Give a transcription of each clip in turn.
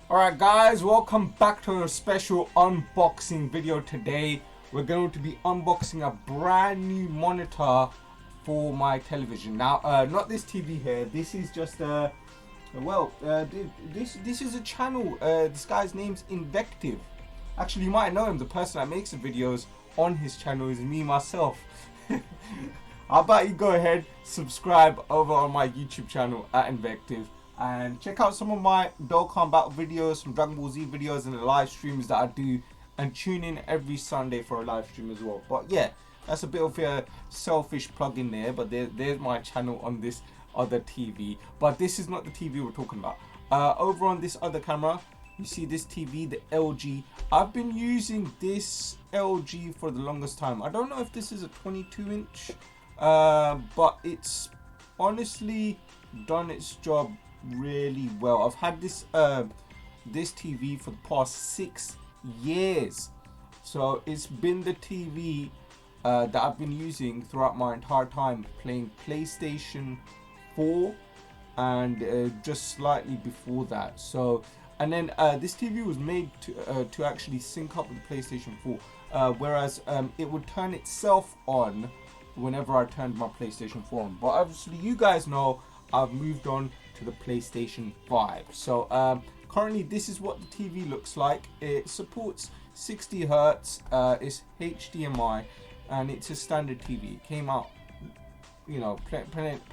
Alright guys, welcome back to a special unboxing video. Today we're going to be unboxing a brand new monitor for my television. Now not this TV here, this is just this is a channel. This guy's name's Invective. Actually, you might know him. The person that makes the videos on his channel is me myself. How about you go ahead, subscribe over on my YouTube channel at Invective, and check out some of my Dokkan Battle videos, some Dragon Ball Z videos, and the live streams that I do, and tune in every Sunday for a live stream as well. But yeah, that's a bit of a selfish plug in there, but there's my channel on this other TV. But this is not the TV we're talking about. Over on this other camera, you see this TV, the LG. I've been using this LG for the longest time. I don't know if this is a 22-inch, but it's honestly done its job really well. I've had this this TV for the past 6 years, so it's been the TV that I've been using throughout my entire time playing PlayStation 4 and just slightly before that. So, and then this TV was made to actually sync up with the PlayStation 4, whereas it would turn itself on whenever I turned my PlayStation 4 on. But obviously you guys know I've moved on to the PlayStation 5. So currently this is what the TV looks like. It supports 60 Hz, it's HDMI, and it's a standard TV. It came out, you know,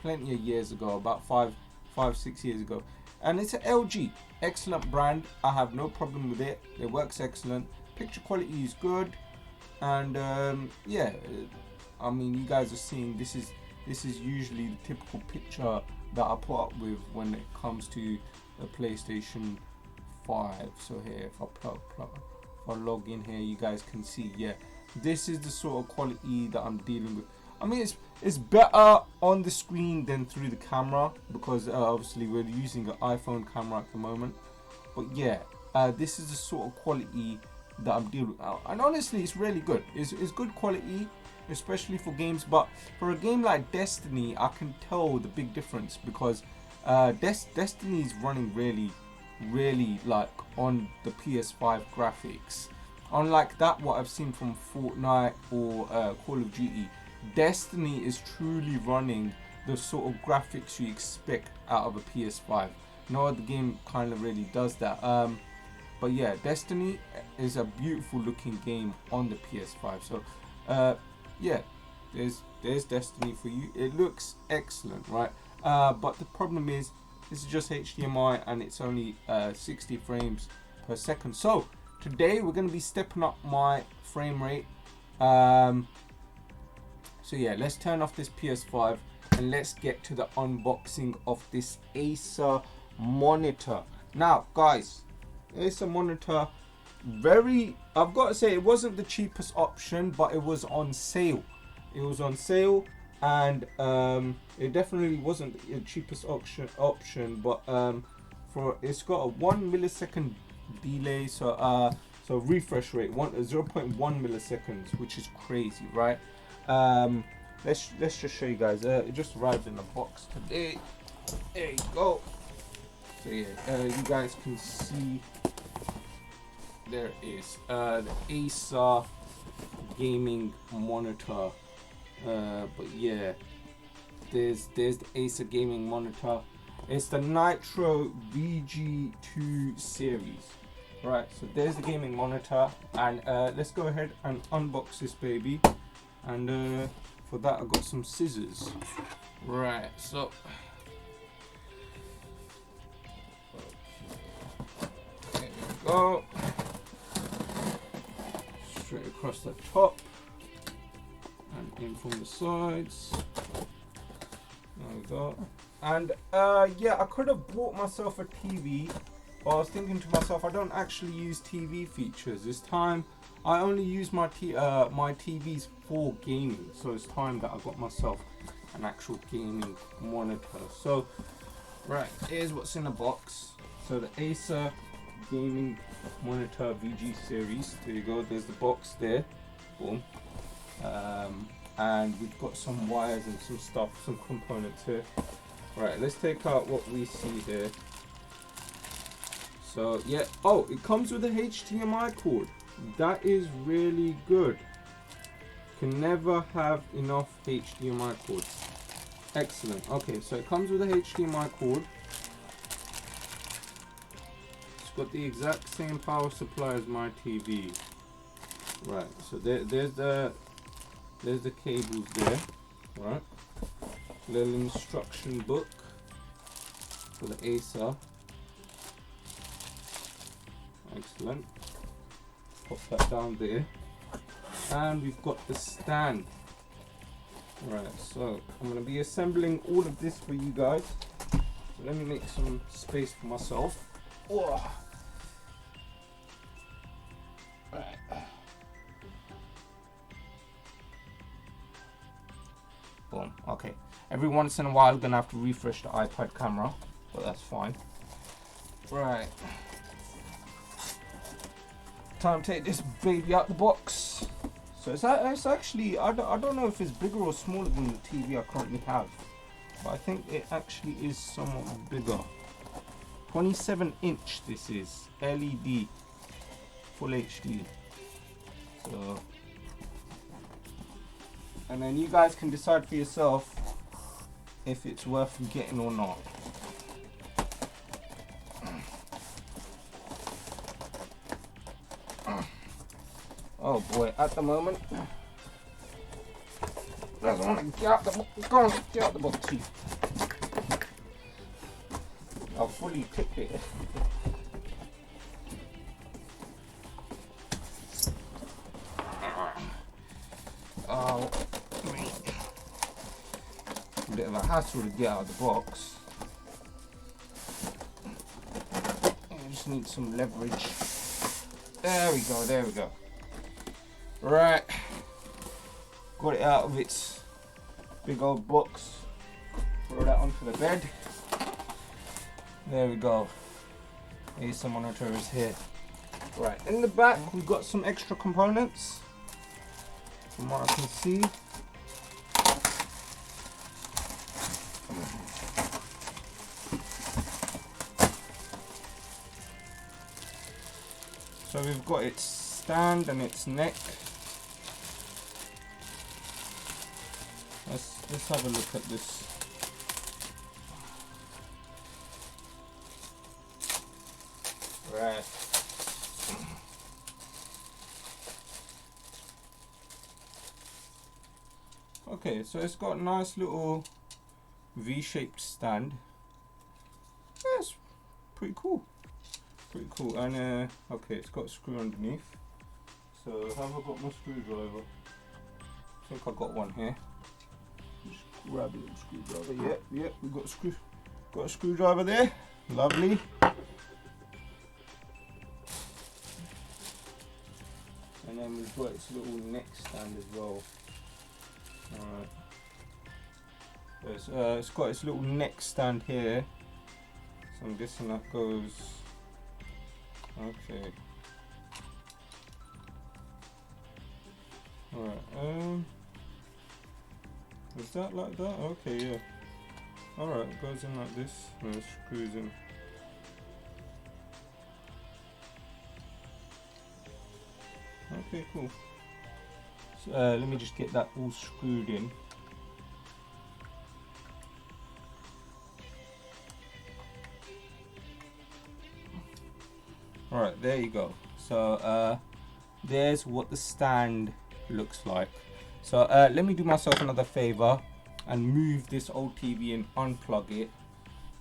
plenty of years ago, about 5-6 years ago, and it's an LG, excellent brand. I have no problem with it. It works excellent. Picture quality is good, and yeah, I mean, you guys are seeing this is usually the typical picture that I put up with when it comes to the PlayStation 5. So here, if I log in here, you guys can see, yeah, this is the sort of quality that I'm dealing with. I mean, it's better on the screen than through the camera, because obviously we're using an iPhone camera at the moment. But yeah, this is the sort of quality that I'm dealing with, and honestly it's really good. It's good quality, especially for games. But for a game like Destiny, I can tell the big difference, because Destiny is running really like on the PS5 graphics. Unlike that what I've seen from Fortnite or Call of Duty, Destiny is truly running the sort of graphics you expect out of a PS5. No other game kind of really does that. But yeah, Destiny is a beautiful looking game on the PS5. So yeah, there's Destiny for you. It looks excellent, right? But the problem is this is just HDMI and it's only 60 frames per second. So today we're going to be stepping up my frame rate. So yeah, let's turn off this PS5 and let's get to the unboxing of this ACER monitor. Now guys, ACER monitor, I've got to say, it wasn't the cheapest option, but it was on sale. It was on sale, and it definitely wasn't the cheapest option, but for it's got a 1 millisecond delay, so refresh rate 0.1 milliseconds, which is crazy, right? Let's just show you guys. It just arrived in a box today. There you go. So yeah, you guys can see there it is, the ACER gaming monitor. But yeah, there's the ACER gaming monitor. It's the Nitro VG2 series. Right, so there's the gaming monitor, and let's go ahead and unbox this baby. And for that I got some scissors. Right, so there we go. Straight across the top and in from the sides. There we go. And yeah, I could have bought myself a TV, but I was thinking to myself, I don't actually use TV features. This time I only use my TVs for gaming, so it's time that I got myself an actual gaming monitor. So right, here's what's in the box. So the ACER gaming monitor VG series, there you go, there's the box there, boom. And we've got some wires and some stuff, some components here. Right, let's take out what we see here. So yeah, oh, it comes with a HDMI cord. That is really good. Can never have enough HDMI cords. Excellent. Okay, so it comes with a HDMI cord. It's got the exact same power supply as my TV. Right, so there's the cables there. Right, little instruction book for the ACER. Excellent. Pop that down there, and we've got the stand. Right, so I'm going to be assembling all of this for you guys. So let me make some space for myself. Oh. Right. Boom. Okay. Every once in a while, I'm going to have to refresh the iPad camera, but that's fine. Right. Time to take this baby out the box. So it's actually, I don't know if it's bigger or smaller than the TV I currently have, but I think it actually is somewhat bigger. 27-inch this is, LED, full HD. So, and then you guys can decide for yourself if it's worth getting or not. Oh boy, at the moment, doesn't want to get out the box. Go on, get out the box, Chief. I've fully tipped it. Oh, a bit of a hassle to get out of the box. I just need some leverage. There we go, there we go. Right, got it out of its big old box, throw that onto the bed. There we go, ACER monitor is here. Right, in the back we've got some extra components, from what I can see. So we've got its stand and its neck. Let's have a look at this. Right. Okay, so it's got a nice little V-shaped stand. Yeah, it's pretty cool. Pretty cool. And okay, it's got a screw underneath. So have I got my screwdriver? I think I got one here. Just grab a little screwdriver. Yep, we've got a screwdriver there. Lovely. And then we've got its little neck stand as well. Alright. It's got its little neck stand here. So I'm guessing that goes. Okay. Alright, is that like that? Okay, yeah. Alright, it goes in like this and it screws in. Okay, cool. So, let me just get that all screwed in. Alright, there you go. So, there's what the stand looks like. So let me do myself another favor and move this old TV and unplug it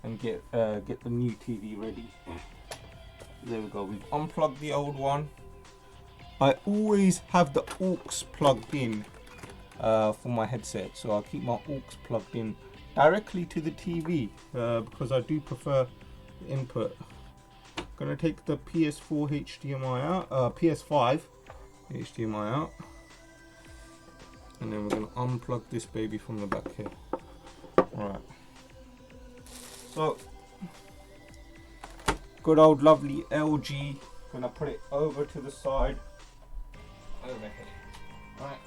and get the new TV ready. There we go, we've unplugged the old one. I always have the aux plugged in for my headset, so I'll keep my aux plugged in directly to the TV because I do prefer the input. Gonna take the PS4 HDMI out, PS5 HDMI out, and then we're gonna unplug this baby from the back here. Right. So, good old lovely LG. Gonna put it over to the side, over here. Right.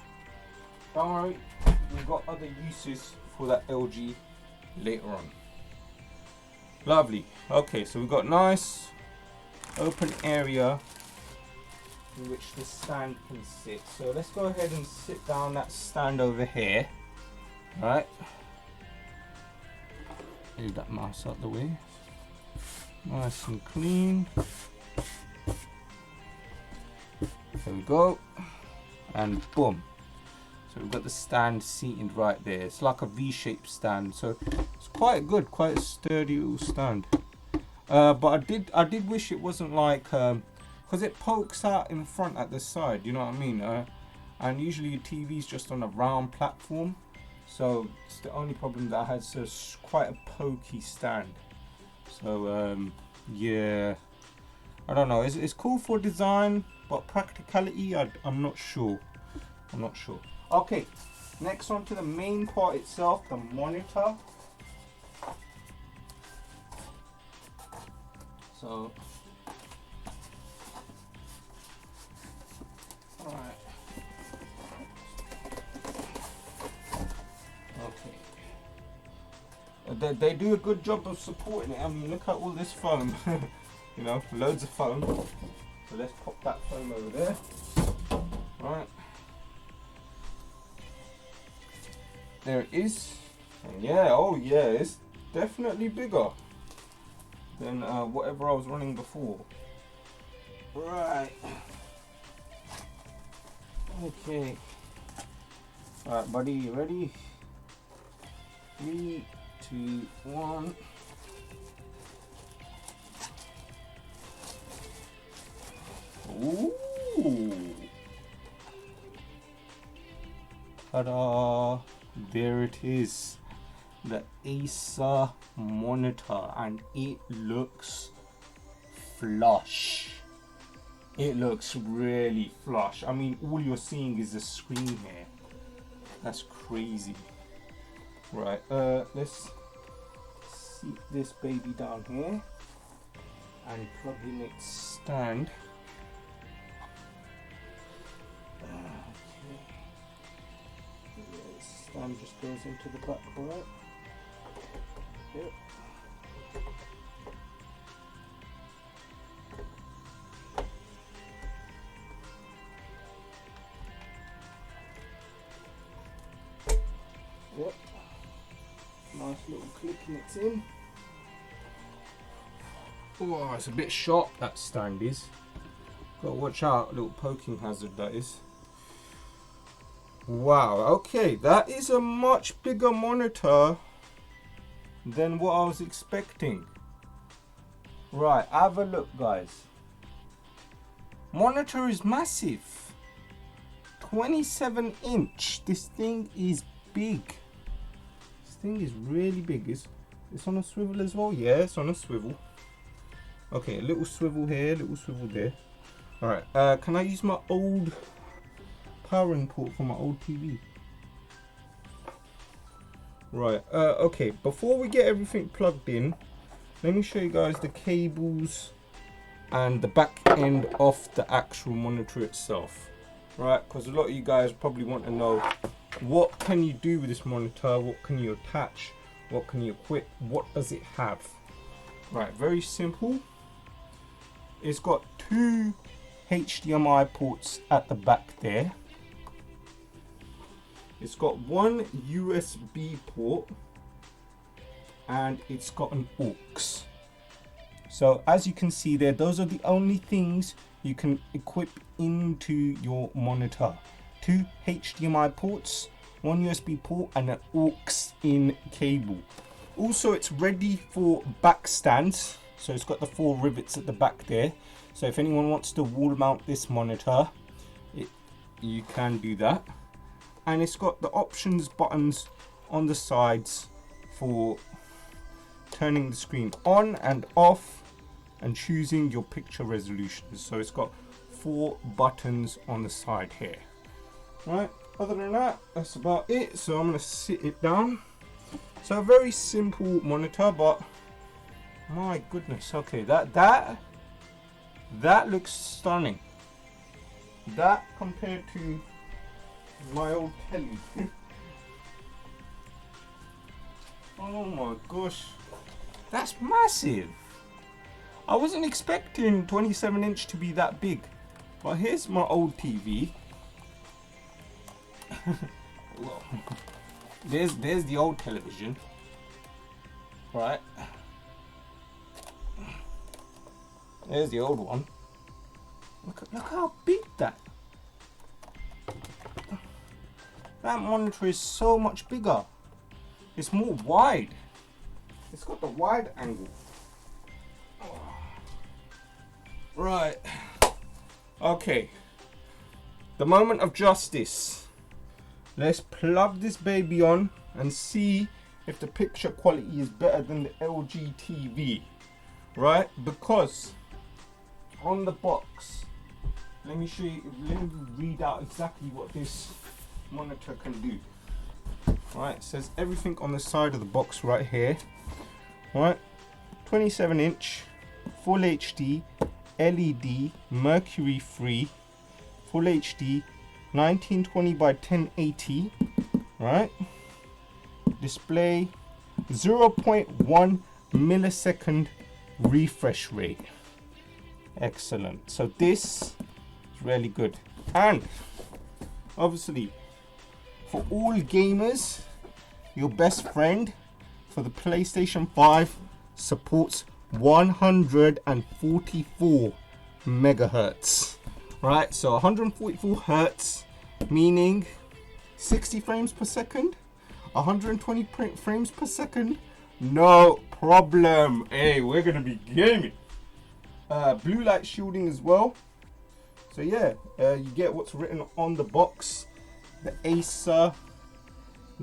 Don't worry, we've got other uses for that LG later on. Lovely. Okay, so we've got nice open area in which the stand can sit. So let's go ahead and sit down that stand over here. Right. Move that mouse out the way. Nice and clean. There we go. And boom. So we've got the stand seated right there. It's like a V-shaped stand. So it's quite good, quite a sturdy little stand. But I did wish it wasn't like, because it pokes out in front at the side, you know what I mean? And usually your TV's just on a round platform. So it's the only problem that I had. So it's quite a pokey stand. So yeah, I don't know. It's cool for design, but practicality, I'm not sure. I'm not sure. Okay, next on to the main part itself, the monitor. So, all right. Okay. They do a good job of supporting it. I mean, look at all this foam. You know, loads of foam. So let's pop that foam over there. Right. There it is. And yeah, oh yeah, it's definitely bigger than whatever I was running before. Right. Okay. Alright, buddy, you ready? 3, 2, 1. Ooh. Ta-da! There it is. The ACER monitor, and it looks flush. It looks really flush. I mean, all you're seeing is the screen here. That's crazy. Right, let's seat this baby down here and plug in its stand. Okay. The stand just goes into the back, right? Yep. Yep. Nice little clicking it's in. Oh, it's a bit sharp, that stand is. Gotta watch out, little poking hazard that is. Wow, okay, that is a much bigger monitor than what I was expecting. Right, have a look, guys. Monitor is massive. 27 inch. This thing is big. This thing is really big. It's on a swivel as well? Yeah, it's on a swivel. Okay, a little swivel here, little swivel there. Alright, can I use my old powering port for my old TV? Right, okay, before we get everything plugged in, let me show you guys the cables and the back end of the actual monitor itself. Right, because a lot of you guys probably want to know, what can you do with this monitor? What can you attach? What can you equip? What does it have? Right, very simple. It's got 2 HDMI ports at the back there. It's got 1 USB port, and it's got an aux. So as you can see there, those are the only things you can equip into your monitor. 2 HDMI ports, 1 USB port, and an aux in cable. Also, it's ready for back stands. So it's got the 4 rivets at the back there. So if anyone wants to wall mount this monitor, you can do that. And it's got the options buttons on the sides for turning the screen on and off and choosing your picture resolutions. So it's got 4 buttons on the side here. Right, other than that, that's about it. So I'm going to sit it down. So a very simple monitor, but my goodness, okay, that looks stunning. That compared to my old telly. Oh my gosh, that's massive. I wasn't expecting 27-inch to be that big. But here's my old TV. there's the old television. Right. There's the old one. Look how big that monitor is. So much bigger. It's more wide. It's got the wide angle. Right. Okay. The moment of justice. Let's plug this baby on and see if the picture quality is better than the LG TV. Right? Because on the box, let me show you, let me read out exactly what this monitor can do. Right, it says everything on the side of the box right here. Right, 27-inch, full HD, LED, mercury free, full HD, 1920 by 1080. Right, display 0.1 millisecond refresh rate. Excellent. So this is really good. And obviously for all gamers, your best friend for the PlayStation 5 supports 144 megahertz. Right, so 144 hertz, meaning 60 frames per second, 120 frames per second, no problem. Hey, we're gonna be gaming. Blue light shielding as well. So yeah, you get what's written on the box. The ACER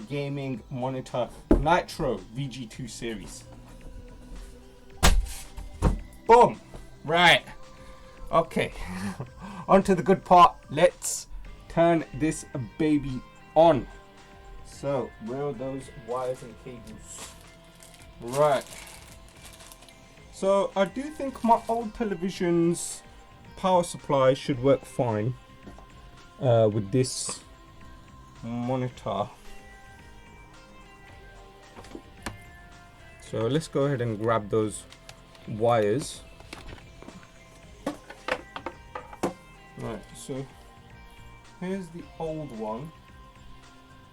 gaming monitor Nitro VG2 series. Boom. Right. Okay. On to the good part. Let's turn this baby on. So where are those wires and cables? Right. So I do think my old television's power supply should work fine with this monitor. So let's go ahead and grab those wires. Right, so here's the old one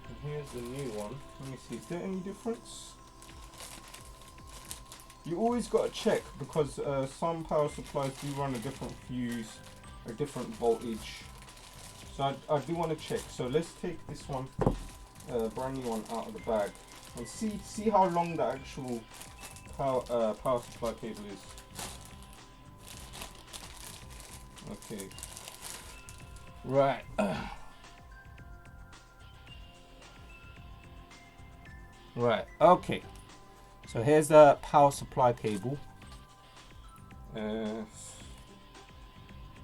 and here's the new one. Let me see, is there any difference? You always got to check because some power supplies do run a different fuse, a different voltage. So I do want to check. So let's take this one, brand new one, out of the bag and see how long the actual power supply cable is. Okay. Right. Right. Okay. So here's the power supply cable. Is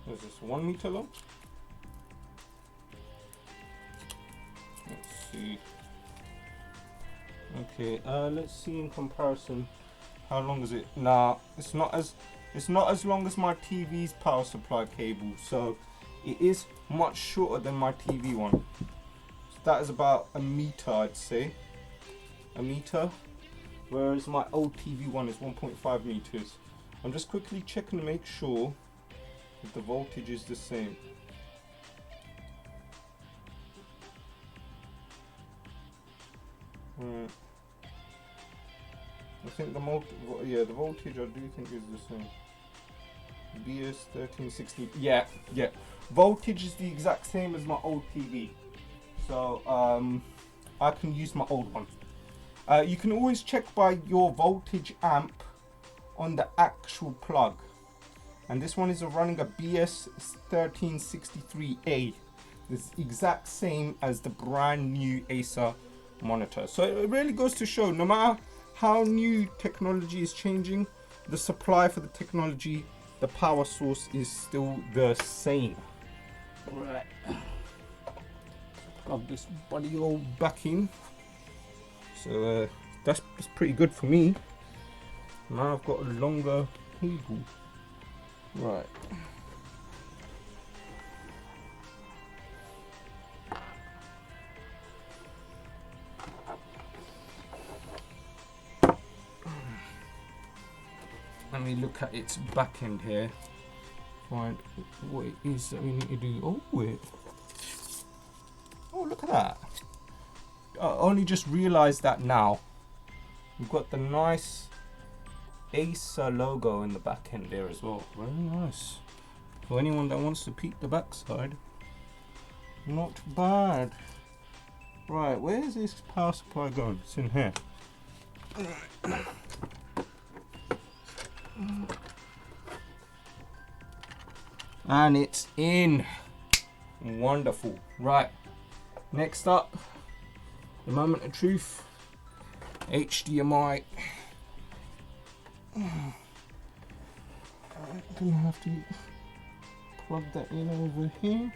this 1 meter long? Let's see. Okay, let's see in comparison. How long is it? Nah, it's not as long as my TV's power supply cable. So it is much shorter than my TV one. So that is about a meter, I'd say. A meter. Whereas my old TV one is 1.5 meters. I'm just quickly checking to make sure that the voltage is the same. Right. I think the voltage I do think is the same. BS 1360. Yeah. Voltage is the exact same as my old TV. So I can use my old one. You can always check by your voltage amp on the actual plug. And this one is running a BS 1363A. It's exact same as the brand new ACER monitor. So it really goes to show, no matter how new technology is changing, the supply for the technology, the power source is still the same. Right. Plug this buddy all back in. So that's pretty good for me. Now I've got a longer cable. Right. Let me look look at its back end here. Find what it is that we need to do. Oh, wait. Oh, look at that. I only just realized that now. We've got the nice ACER logo in the back end there as well. Very nice. For anyone that wants to peek the backside, not bad. Right, where's this power supply going? It's in here. And it's in. Wonderful. Right, next up, the moment of truth. HDMI. I'm gonna have to plug that in over here.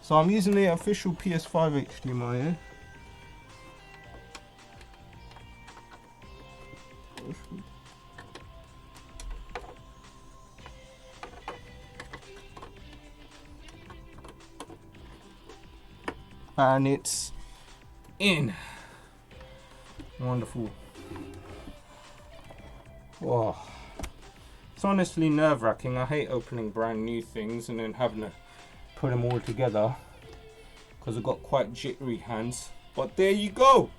So I'm using the official PS5 HDMI here. And it's in. Wonderful. Wow. It's honestly nerve-wracking. I hate opening brand new things and then having to put them all together because I've got quite jittery hands. But there you go.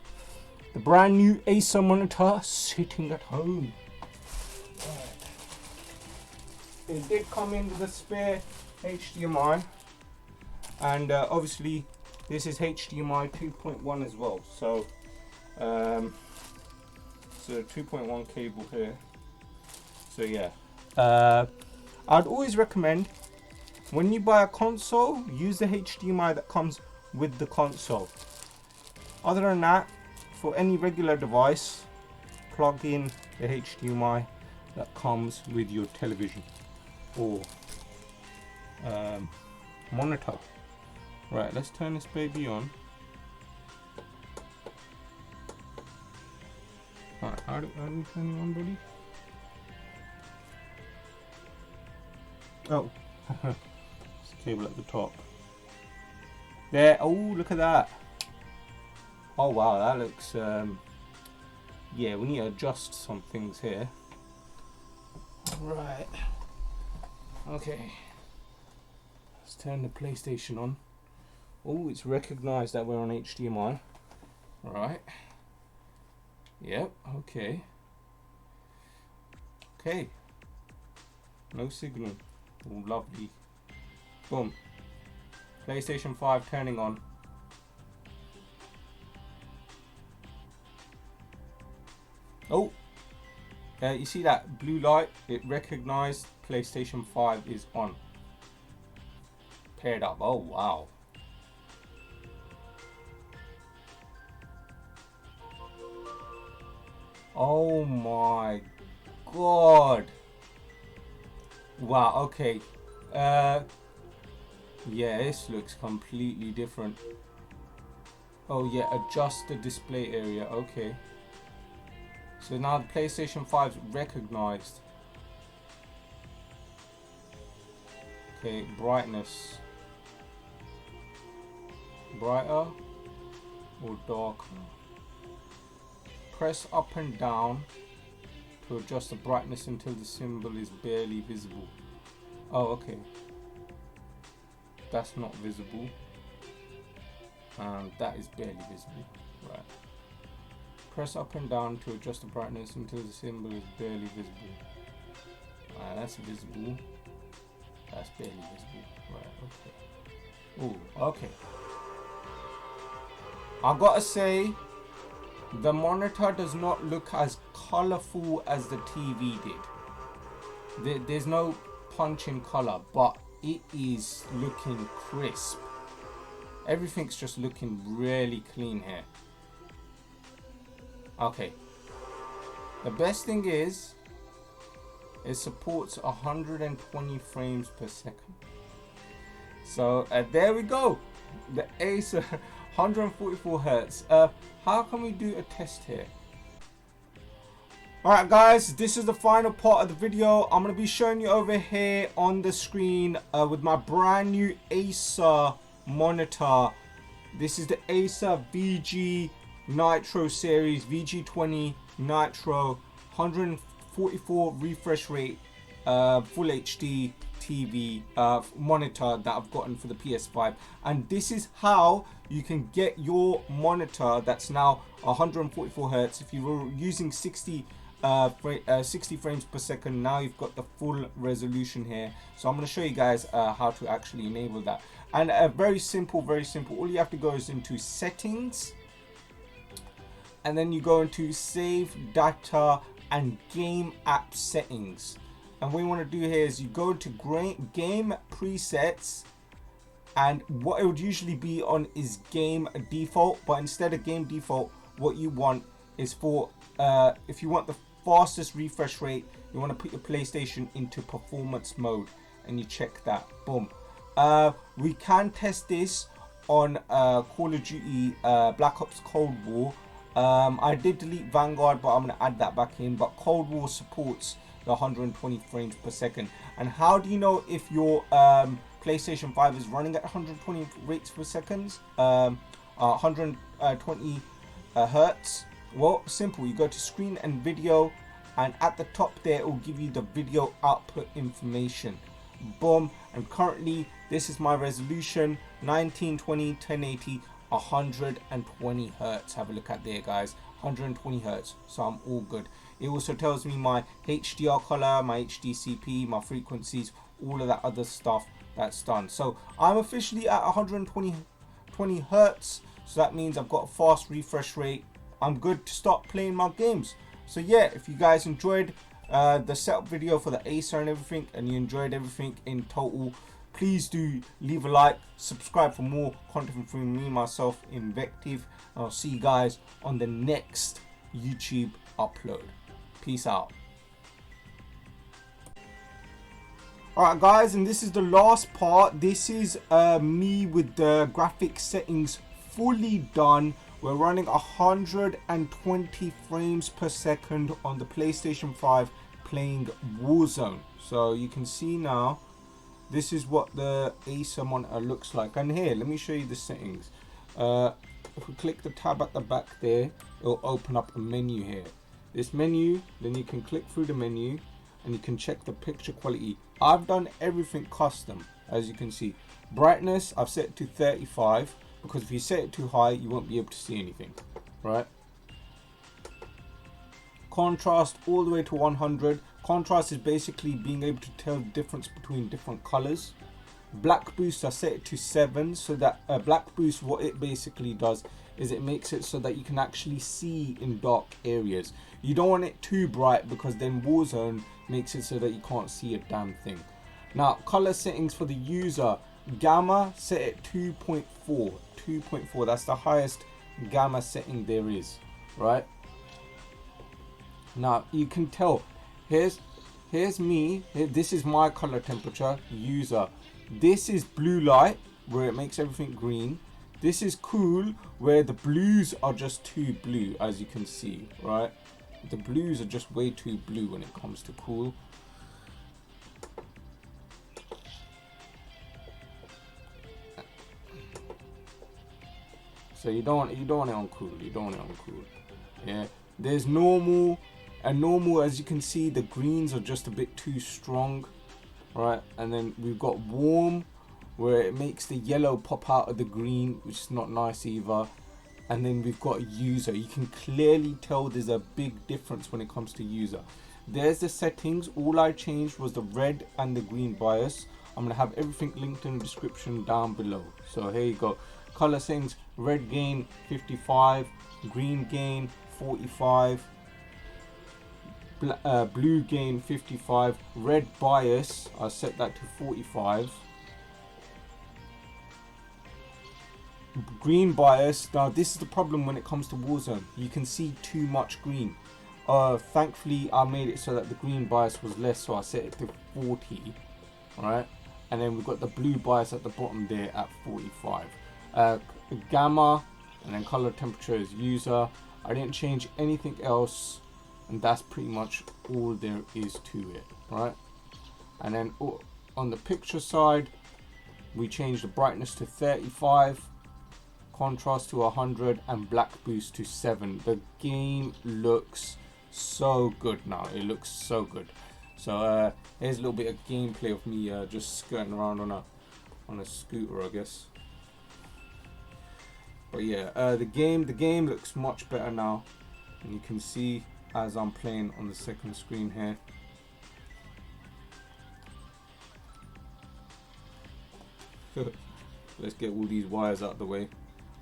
The brand new ACER monitor sitting at home. It did come in with a spare HDMI, and obviously this is HDMI 2.1 as well. So it's a 2.1 cable here. So yeah, I'd always recommend when you buy a console, use the HDMI that comes with the console. Other than that, for any regular device, plug in the HDMI that comes with your television or monitor. Right, let's turn this baby on. Alright, how do we turn it on, buddy? Oh, it's the cable at the top. There, oh, look at that. Oh wow, that looks, yeah, we need to adjust some things here. Right, okay. Let's turn the PlayStation on. Oh, it's recognized that we're on HDMI. Right. Yep, okay. Okay. No signal. Oh, lovely. Boom. PlayStation 5 turning on. Oh, you see that blue light? It recognized PlayStation 5 is on. Paired up. Oh, wow. Oh my god. Wow, okay. Yeah, this looks completely different. Oh yeah, adjust the display area. Okay. So now the PlayStation 5 is recognized. Okay, brightness. Brighter or darker? Press up and down to adjust the brightness until the symbol is barely visible. Oh, okay. That's not visible. And that is barely visible. Right. Press up and down to adjust the brightness until the symbol is barely visible. That's visible. That's barely visible. Right, okay. Oh, okay. I gotta say, the monitor does not look as colorful as the TV did. There's no punch in color, but it is looking crisp. Everything's just looking really clean here. Okay. The best thing is, it supports 120 frames per second. So there we go. The ACER 144 Hertz. How can we do a test here? Alright guys, this is the final part of the video. I'm going to be showing you over here on the screen with my brand new ACER monitor. This is the ACER VG Nitro series, VG20 Nitro 144 refresh rate, full HD TV monitor that I've gotten for the PS5, and this is how you can get your monitor that's now 144 Hertz. If you were using 60 frames per second, now you've got the full resolution here. So I'm going to show you guys how to actually enable that, and very simple. All you have to go is into settings, and then you go into save data and game app settings. And what you want to do here is you go to game presets, and what it would usually be on is game default, but instead of game default, what you want is for if you want the fastest refresh rate, you want to put your PlayStation into performance mode, and you check that. Boom. We can test this on Call of Duty Black Ops Cold War. I did delete Vanguard, but I'm going to add that back in. But Cold War supports the 120 frames per second. And how do you know if your PlayStation 5 is running at 120 rates per second, 120 hertz? Well, simple. You go to screen and video, and at the top there it will give you the video output information. Boom. And currently this is my resolution, 1920 1080 120 hertz. Have a look at there, guys. 120 hertz, so I'm all good. It also tells me my HDR color, my HDCP, my frequencies, all of that other stuff that's done. So I'm officially at 120 hertz, so that means I've got a fast refresh rate. I'm good to start playing my games. So yeah, if you guys enjoyed the setup video for the Acer and everything, and you enjoyed everything in total, please do leave a like, subscribe for more content from me, myself, Invective, and I'll see you guys on the next YouTube upload. Peace out. Alright guys, and this is the last part. This is me with the graphics settings fully done. We're running 120 frames per second on the PlayStation 5 playing Warzone. So you can see now, this is what the Acer monitor looks like. And here, let me show you the settings. If we click the tab at the back there, it'll open up a menu here. This menu, then you can click through the menu and you can check the picture quality. I've done everything custom, as you can see. Brightness, I've set it to 35, because if you set it too high, you won't be able to see anything, right? Contrast all the way to 100. Contrast is basically being able to tell the difference between different colors. Black boost, I set it to 7, so that black boost, what it basically does is it makes it so that you can actually see in dark areas. You don't want it too bright, because then Warzone makes it so that you can't see a damn thing. Now, color settings for the user. Gamma, set at 2.4, that's the highest gamma setting there is, right? Now you can tell, here's me, this is my color temperature, user. This is blue light, where it makes everything green. This is cool, where the blues are just too blue, as you can see, right? The blues are just way too blue when it comes to cool. So you don't want it on cool. You don't want it on cool. Yeah. There's normal, and normal, as you can see, the greens are just a bit too strong, right? And then we've got warm, where it makes the yellow pop out of the green, which is not nice either. And then we've got user. You can clearly tell there's a big difference when it comes to user. There's the settings. All I changed was the red and the green bias. I'm gonna have everything linked in the description down below. So here you go. Color settings: red gain 55, green gain 45, blue gain 55, red bias, I set that to 45, green bias. Now this is the problem when it comes to Warzone, you can see too much green. Thankfully I made it so that the green bias was less, so I set it to 40, right? And then we've got the blue bias at the bottom there at 45. Gamma, and then color temperature is user. I didn't change anything else, and that's pretty much all there is to it, right? And then on the picture side, we changed the brightness to 35, contrast to 100, and black boost to 7. The game looks so good now. It looks so good. So here's a little bit of gameplay of me just skirting around on a scooter, I guess. But yeah, the game looks much better now, and you can see as I'm playing on the second screen here. Let's get all these wires out of the way.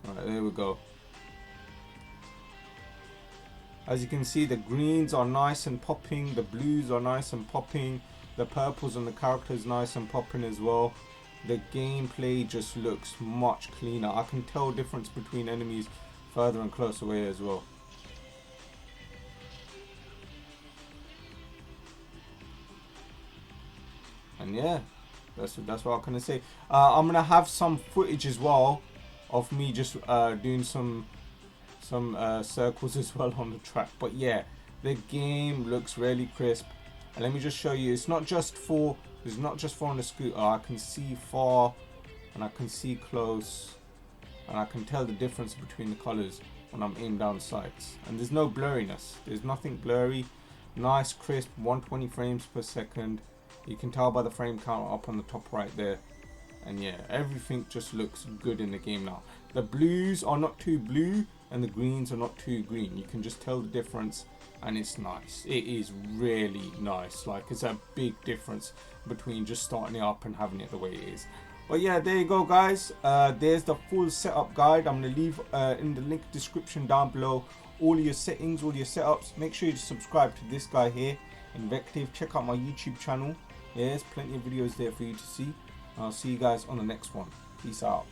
Alright, there we go. As you can see, the greens are nice and popping, the blues are nice and popping, the purples on the characters nice and popping as well. The gameplay just looks much cleaner. I can tell difference between enemies further and closer away as well. And yeah, that's what I'm gonna say. I'm gonna have some footage as well of me just doing some circles as well on the track. But yeah, the game looks really crisp. And let me just show you, it's not just for on the scooter. I can see far and I can see close, and I can tell the difference between the colors when I'm aimed down sights. And there's no blurriness, there's nothing blurry. Nice crisp 120 frames per second. You can tell by the frame count up on the top right there. And yeah, everything just looks good in the game now. The blues are not too blue and the greens are not too green. You can just tell the difference, and it's nice. It is really nice. Like, it's a big difference between just starting it up and having it the way it is. But yeah, there you go, guys. There's the full setup guide. I'm going to leave in the link description down below all your settings, all your setups. Make sure you subscribe to this guy here, Invective. Check out my YouTube channel. Yeah, there's plenty of videos there for you to see. I'll see you guys on the next one. Peace out.